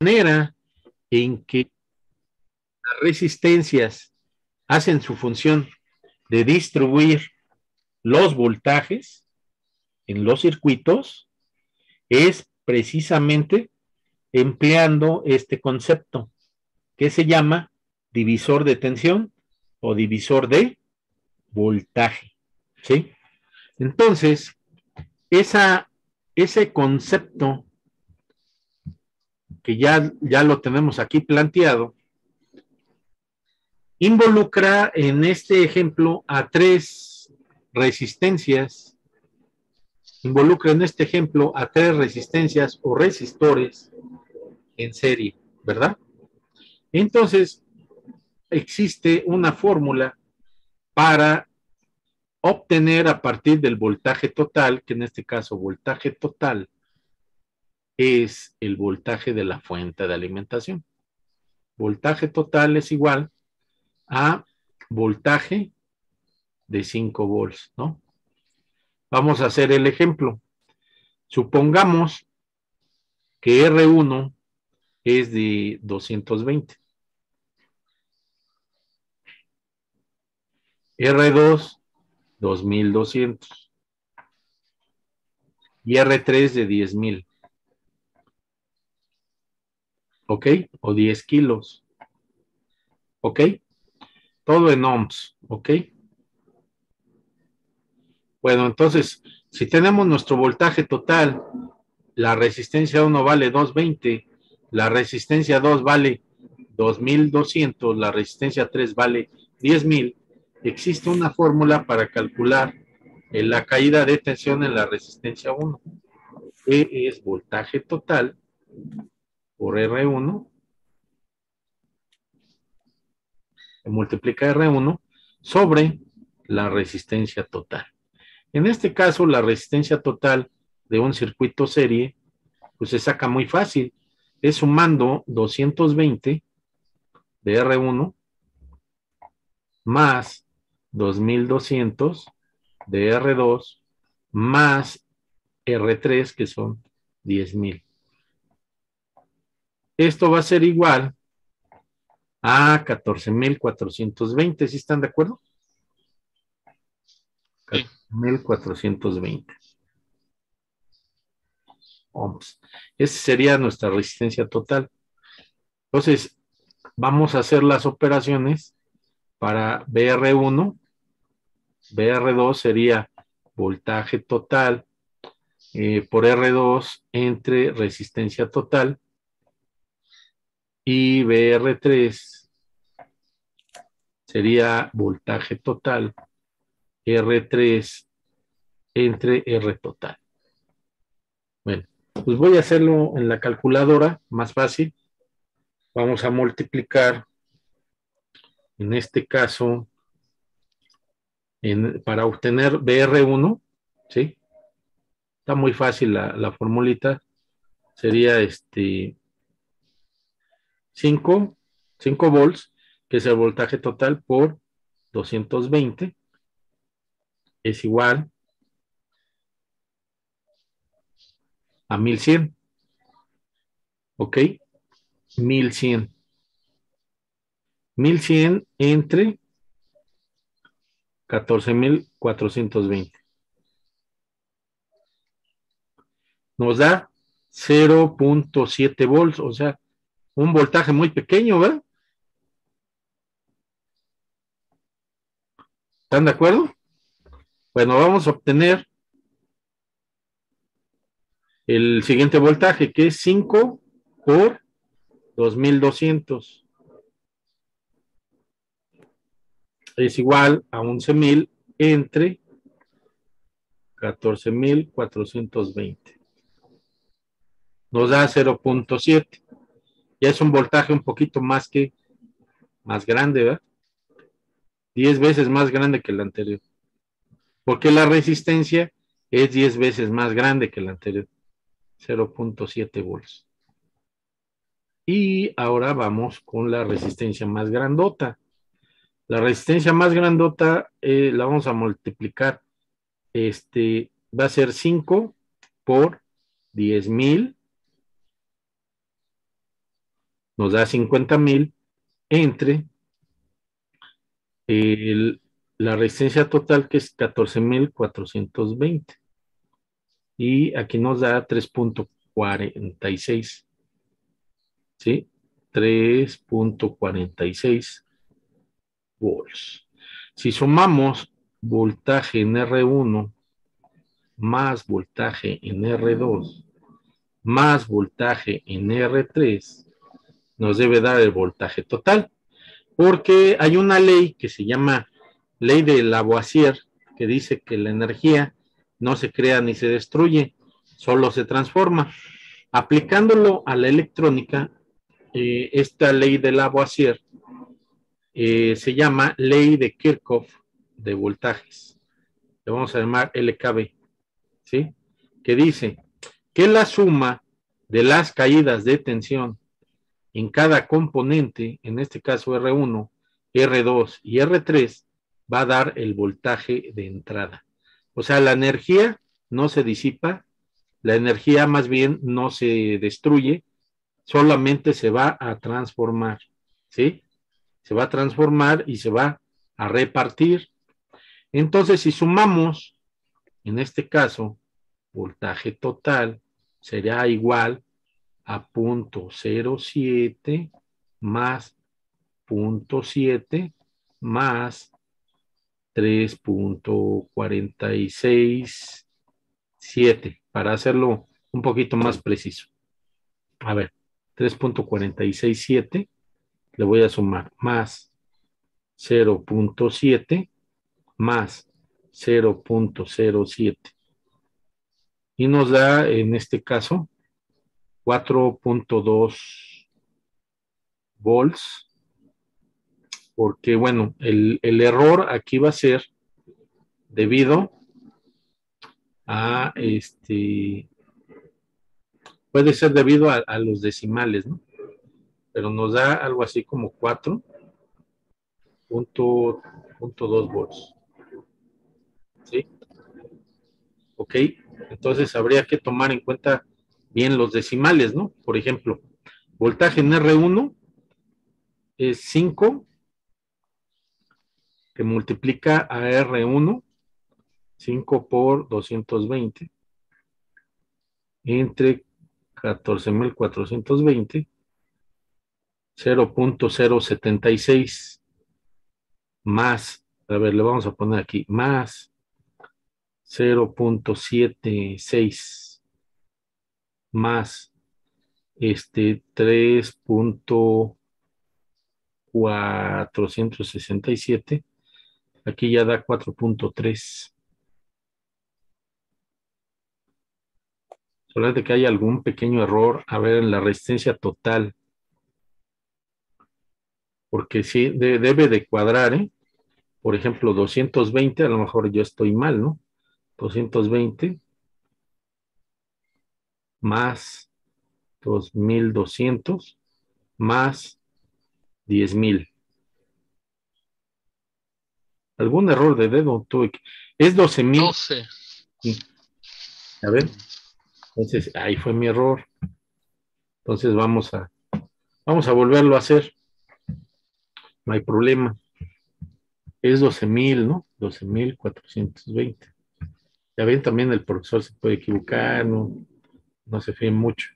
manera en que las resistencias hacen su función de distribuir los voltajes en los circuitos es precisamente empleando este concepto que se llama divisor de tensión o divisor de voltaje, ¿sí? Entonces, ese concepto que ya lo tenemos aquí planteado, involucra en este ejemplo a tres resistencias, involucra en este ejemplo a tres resistencias o resistores en serie, ¿verdad? Entonces, existe una fórmula para obtener a partir del voltaje total, que en este caso voltaje total es el voltaje de la fuente de alimentación. Voltaje total es igual a voltaje de 5 volts, ¿no? Vamos a hacer el ejemplo. Supongamos que R1 es de 220. R2, 2200. Y R3 de 10,000. ¿Ok? O 10 kilos. ¿Ok? Todo en ohms. ¿Ok? Bueno, entonces, si tenemos nuestro voltaje total, la resistencia 1 vale 220, la resistencia 2 vale 2200, la resistencia 3 vale 10,000, existe una fórmula para calcular la caída de tensión en la resistencia 1, que es voltaje total por R1, se multiplica R1 sobre la resistencia total. En este caso, la resistencia total de un circuito serie, pues se saca muy fácil. Es sumando 220 de R1 más 2200 de R2 más R3, que son 10,000. Esto va a ser igual a 14,420. ¿Sí están de acuerdo? 14,420 ohms. Esa sería nuestra resistencia total. Entonces, vamos a hacer las operaciones para BR1. BR2 sería voltaje total por R2 entre resistencia total, y BR3 sería voltaje total R3 entre R total. Bueno, pues voy a hacerlo en la calculadora, más fácil. Vamos a multiplicar, en este caso, para obtener BR1, ¿sí? Está muy fácil la formulita. Sería 5 volts, que es el voltaje total, por 220, es igual a 1100. ¿Ok? 1100. 1100 entre 14,420. Nos da 0.7 volts, o sea, un voltaje muy pequeño, ¿verdad? ¿Están de acuerdo? Bueno, vamos a obtener el siguiente voltaje, que es 5 por 2200. Es igual a 11,000 entre 14,420. Nos da 0.7. Ya es un voltaje un poquito más grande, ¿verdad? 10 veces más grande que el anterior. Porque la resistencia es 10 veces más grande que la anterior. 0.7 volts. Y ahora vamos con la resistencia más grandota. La resistencia más grandota la vamos a multiplicar. Va a ser 5 por 10,000 nos da 50,000 entre la resistencia total, que es 14,420. Y aquí nos da 3,46. ¿Sí? 3,46 volts. Si sumamos voltaje en R1 más voltaje en R2 más voltaje en R3, nos debe dar el voltaje total, porque hay una ley que se llama ley de Lavoisier, que dice que la energía no se crea ni se destruye, solo se transforma. Aplicándolo a la electrónica, esta ley de Lavoisier se llama ley de Kirchhoff de voltajes. Le vamos a llamar LKB, ¿sí? Que dice que la suma de las caídas de tensión en cada componente, en este caso R1, R2 y R3, va a dar el voltaje de entrada. O sea, la energía no se disipa, la energía más bien no se destruye, solamente se va a transformar, ¿sí? Se va a transformar y se va a repartir. Entonces, si sumamos, en este caso, voltaje total será igual a 0,07 más 0,7 más 3,467, para hacerlo un poquito más preciso. A ver, 3,467 le voy a sumar más 0,7 más 0,07 y nos da en este caso 4,2 volts, porque bueno, el error aquí va a ser debido a puede ser debido a los decimales, ¿no? Pero nos da algo así como 4,2 volts. ¿Sí? Ok, entonces habría que tomar en cuenta bien los decimales, ¿no? Por ejemplo, voltaje en R1 es 5 que multiplica a R1, 5 por 220, entre 14,420, 0,076 más, a ver, le vamos a poner aquí, más 0,76 más 3,467, aquí ya da 4,3. Solamente que hay algún pequeño error, a ver, en la resistencia total, porque sí, debe de cuadrar, ¿eh? Por ejemplo, 220, a lo mejor yo estoy mal, ¿no? 220 más 2,200 más 10,000. Algún error de dedo tuve que... Es 12,000. 12. Sí. A ver, entonces ahí fue mi error. Entonces vamos a volverlo a hacer. No hay problema. Es 12,000, ¿no? 12,420. Ya ven, también el profesor se puede equivocar, no se fíen mucho.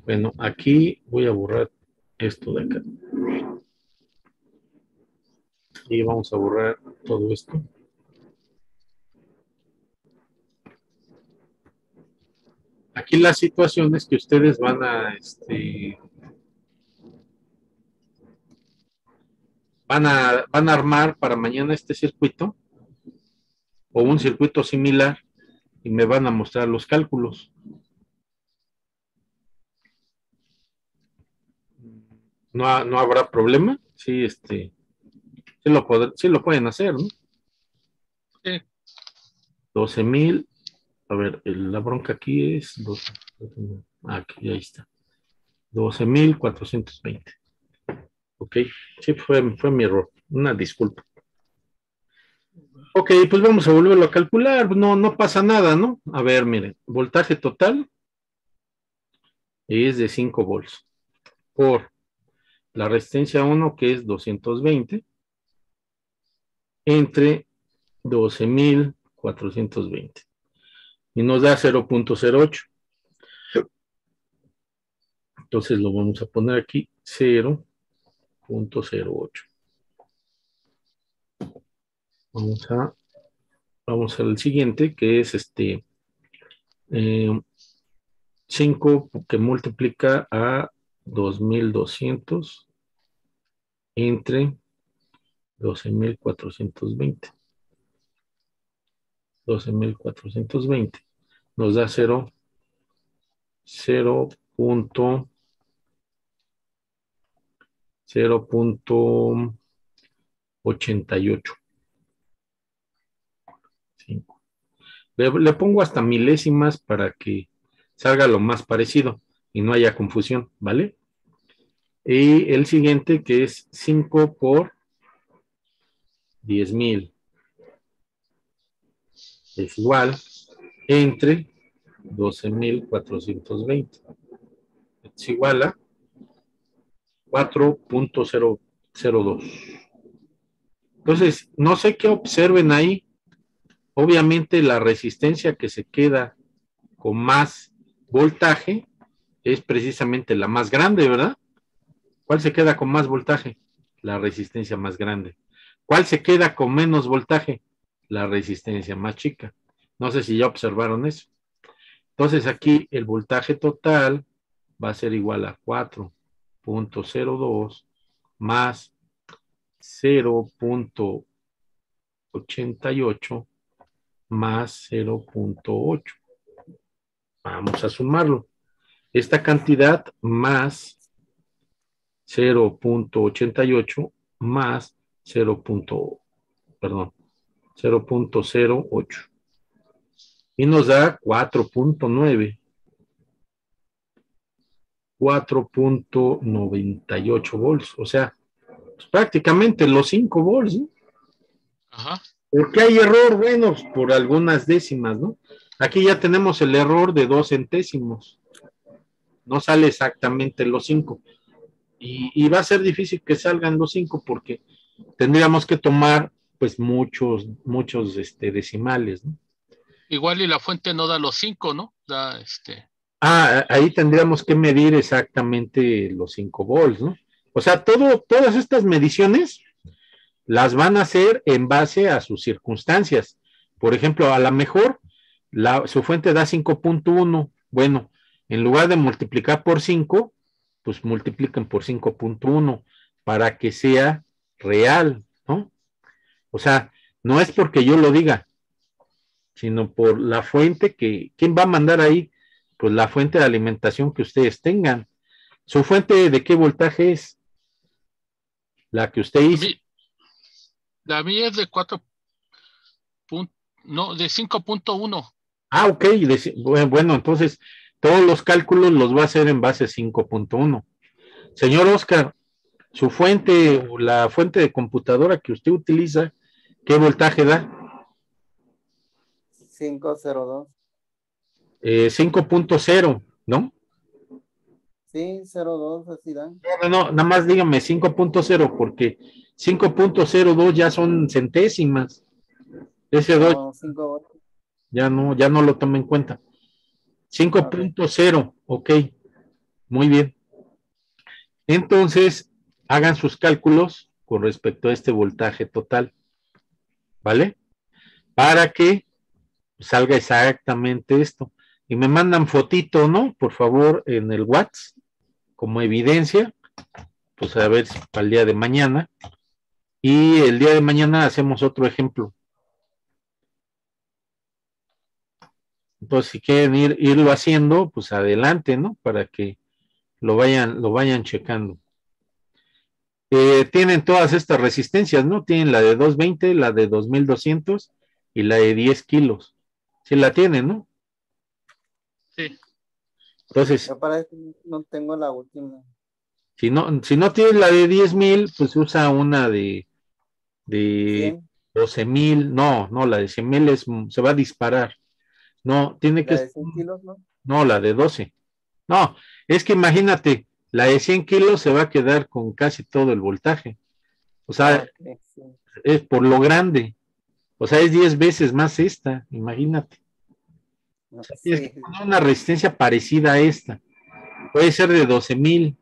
Bueno, aquí voy a borrar esto de acá. Y vamos a borrar todo esto. Aquí la situación es que ustedes van a armar para mañana este circuito o un circuito similar y me van a mostrar los cálculos. No habrá problema. Sí, sí lo pueden hacer, ¿no? Sí. 12,000. A ver, la bronca aquí es 12. Aquí, ahí está. 12,420. Ok, sí, fue mi error. Una disculpa. Ok, pues vamos a volverlo a calcular. No pasa nada, ¿no? A ver, miren, voltaje total es de 5 volts por la resistencia 1, que es 220, entre 12,420. Y nos da 0.08. Entonces lo vamos a poner aquí, 0.08. Vamos al siguiente, que es 5 que multiplica a 2,200 entre 12,420. 12,420 nos da 0.88. Le pongo hasta milésimas para que salga lo más parecido y no haya confusión, ¿vale? Y el siguiente, que es 5 por 10,000, es igual entre 12,420. Es igual a 4.002. Entonces, no sé qué observen ahí. Obviamente la resistencia que se queda con más voltaje es precisamente la más grande, ¿verdad? ¿Cuál se queda con más voltaje? La resistencia más grande. ¿Cuál se queda con menos voltaje? La resistencia más chica. No sé si ya observaron eso. Entonces aquí el voltaje total va a ser igual a 4.02 más 0.88 más 0.8. Vamos a sumarlo. Esta cantidad más 0.88 más 0. Perdón, 0.08. Y nos da 4.9. 4.98 volts. O sea, pues prácticamente los 5 volts, ¿no? Ajá. ¿Por qué hay error? Bueno, pues por algunas décimas, ¿no? Aquí ya tenemos el error de 2 centésimos. No sale exactamente los 5. Y va a ser difícil que salgan los 5 porque tendríamos que tomar pues muchos decimales, ¿no? Igual y la fuente no da los 5, ¿no? Da Ahí tendríamos que medir exactamente los 5 volts, ¿no? O sea, todas estas mediciones las van a hacer en base a sus circunstancias. Por ejemplo, a lo mejor su fuente da 5.1. Bueno, en lugar de multiplicar por 5, pues multiplican por 5.1 para que sea real, ¿no? O sea, no es porque yo lo diga, sino por la fuente ¿quién va a mandar ahí? Pues la fuente de alimentación que ustedes tengan. ¿Su fuente de qué voltaje es? La que usted hizo. la mía es de 4. No, de 5.1. Ok, bueno, entonces todos los cálculos los va a hacer en base 5.1. Señor Oscar, su fuente o la fuente de computadora que usted utiliza, ¿qué voltaje da? 502. 5.0, ¿no? Sí, 02, así dan. No, nada más dígame 5.0 porque 5.02 ya son centésimas. Ese 2 No, 5. ya no lo toma en cuenta. 5.0, ok, muy bien. Entonces, hagan sus cálculos con respecto a este voltaje total, ¿vale? Para que salga exactamente esto. Y me mandan fotito, ¿no? Por favor, en el WhatsApp, como evidencia, pues a ver para el día de mañana. Y el día de mañana hacemos otro ejemplo. Entonces, si quieren irlo haciendo, pues adelante, ¿no? Para que lo vayan checando. Tienen todas estas resistencias, ¿no? Tienen la de 220, la de 2200 y la de 10 kilos. Sí la tienen, ¿no? Sí. Entonces, Yo para eso no tengo la última. si no tienes la de 10,000, pues usa una de 100. 12,000. No, la de 100,000 se va a disparar. No, tiene La que de 100 kilos, ¿no? no, la de 12. No, es que imagínate, La de 100 kilos se va a quedar con casi todo el voltaje. O sea, Ok, sí. es por lo grande. O sea, es 10 veces más esta, imagínate. O sea, tienes que Sí, poner una resistencia parecida a esta. Puede ser de 12,000.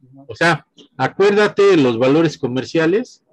ujú, O sea, acuérdate de los valores comerciales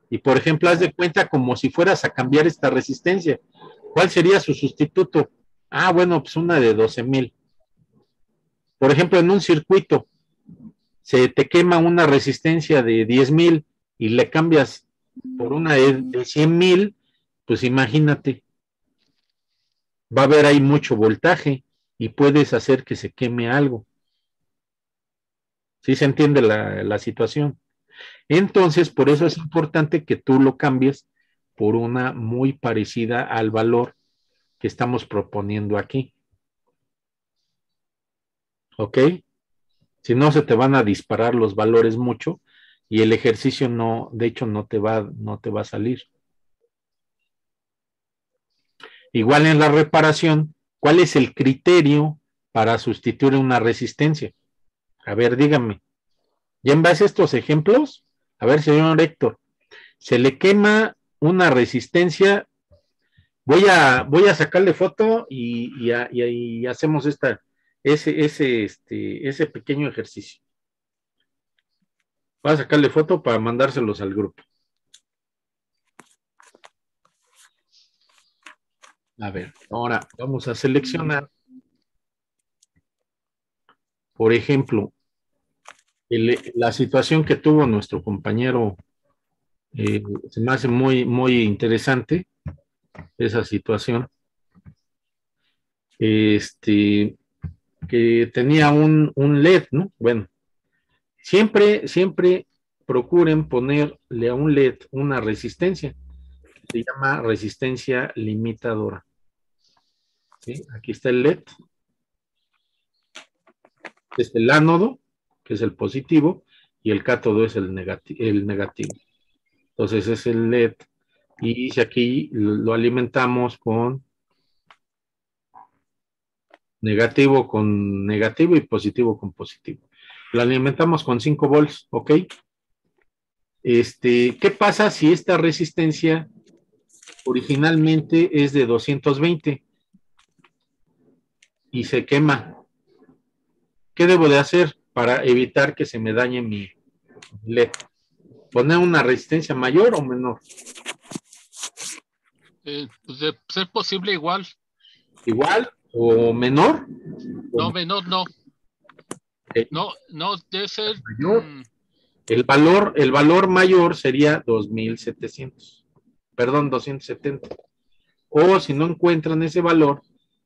y, por ejemplo, haz de cuenta como si fueras a cambiar esta resistencia. ¿Cuál sería su sustituto? Ah, bueno, pues una de 12,000. Por ejemplo, en un circuito se te quema una resistencia de 10,000 y le cambias por una de 100,000, pues imagínate, va a haber ahí mucho voltaje y puedes hacer que se queme algo. ¿Sí se entiende la situación? Entonces, por eso es importante que tú lo cambies por una muy parecida al valor que estamos proponiendo aquí. ¿Ok? Si no, se te van a disparar los valores mucho y el ejercicio no, de hecho, no te va a salir. Igual en la reparación, ¿cuál es el criterio para sustituir una resistencia? A ver, dígame. ¿Ya en base a estos ejemplos? A ver, señor Héctor, se le quema una resistencia. Voy a sacarle foto y hacemos ese pequeño ejercicio. Voy a sacarle foto para mandárselos al grupo. A ver, ahora vamos a seleccionar, por ejemplo, la situación que tuvo nuestro compañero. Se me hace muy, muy interesante esa situación. Que tenía un LED, ¿no? Bueno, siempre procuren ponerle a un LED una resistencia, se llama resistencia limitadora. ¿Sí? Aquí está el LED, es el ánodo, que es el positivo, y el cátodo es el negativo. Entonces es el LED, y si aquí lo alimentamos con negativo con negativo y positivo con positivo. Lo alimentamos con 5 volts, ¿ok? ¿Qué pasa si esta resistencia originalmente es de 220 y se quema? ¿Qué debo de hacer para evitar que se me dañe mi LED? ¿Poner una resistencia mayor o menor? Pues de ser posible igual. ¿Igual o menor? No, menor, no. ¿Ok? No, debe ser. Mayor. El valor mayor sería 2,700. Perdón, 270. O si no encuentran ese valor,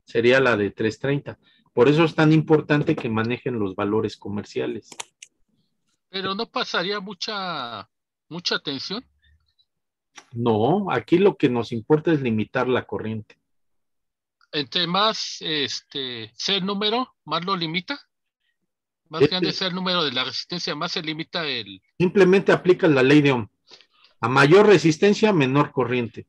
sería la de 330. Por eso es tan importante que manejen los valores comerciales. Pero no pasaría mucha tensión. No, aquí lo que nos importa es limitar la corriente. Entre más sea el número, más lo limita. Más grande Este, sea el número de la resistencia, más se limita el. simplemente aplica la ley de Ohm. A mayor resistencia, menor corriente.